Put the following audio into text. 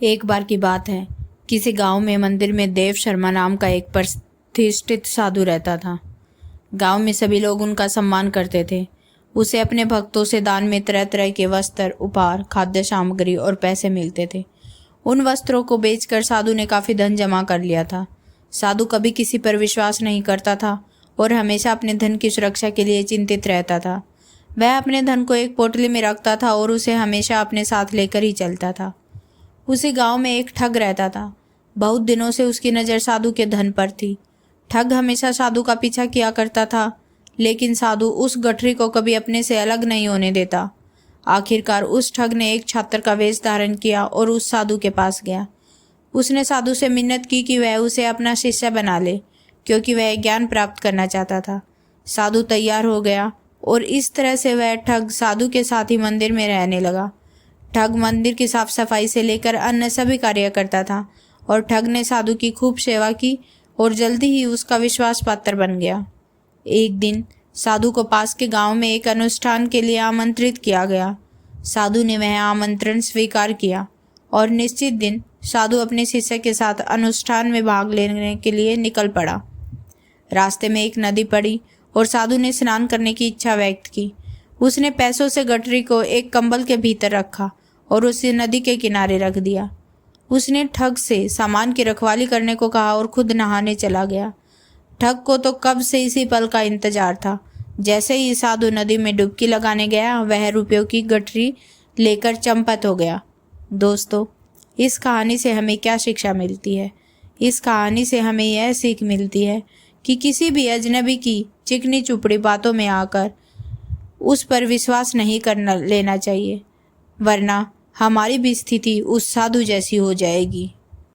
एक बार की बात है, किसी गांव में मंदिर में देव शर्मा नाम का एक प्रतिष्ठित साधु रहता था। गांव में सभी लोग उनका सम्मान करते थे। उसे अपने भक्तों से दान में तरह तरह के वस्त्र, उपहार, खाद्य सामग्री और पैसे मिलते थे। उन वस्त्रों को बेचकर साधु ने काफ़ी धन जमा कर लिया था। साधु कभी किसी पर विश्वास नहीं करता था और हमेशा अपने धन की सुरक्षा के लिए चिंतित रहता था। वह अपने धन को एक पोटली में रखता था और उसे हमेशा अपने साथ लेकर ही चलता था। उसी गांव में एक ठग रहता था। बहुत दिनों से उसकी नज़र साधु के धन पर थी। ठग हमेशा साधु का पीछा किया करता था, लेकिन साधु उस गठरी को कभी अपने से अलग नहीं होने देता। आखिरकार उस ठग ने एक छात्र का वेश धारण किया और उस साधु के पास गया। उसने साधु से मिन्नत की कि वह उसे अपना शिष्य बना ले, क्योंकि वह ज्ञान प्राप्त करना चाहता था। साधु तैयार हो गया और इस तरह से वह ठग साधु के साथ ही मंदिर में रहने लगा। ठग मंदिर की साफ सफाई से लेकर अन्य सभी कार्य करता था और ठग ने साधु की खूब सेवा की और जल्दी ही उसका विश्वास पात्र बन गया। एक दिन साधु को पास के गांव में एक अनुष्ठान के लिए आमंत्रित किया गया। साधु ने वह आमंत्रण स्वीकार किया और निश्चित दिन साधु अपने शिष्य के साथ अनुष्ठान में भाग लेने के लिए निकल पड़ा। रास्ते में एक नदी पड़ी और साधु ने स्नान करने की इच्छा व्यक्त की। उसने पैसों से गठरी को एक कंबल के भीतर रखा और उसे नदी के किनारे रख दिया। उसने ठग से सामान की रखवाली करने को कहा और खुद नहाने चला गया। ठग को तो कब से इसी पल का इंतजार था। जैसे ही साधु नदी में डुबकी लगाने गया, वह रुपयों की गठरी लेकर चंपत हो गया। दोस्तों, इस कहानी से हमें क्या शिक्षा मिलती है? इस कहानी से हमें यह सीख मिलती है कि किसी भी अजनबी की चिकनी चुपड़ी बातों में आकर उस पर विश्वास नहीं करना लेना चाहिए, वरना हमारी भी स्थिति उस साधु जैसी हो जाएगी।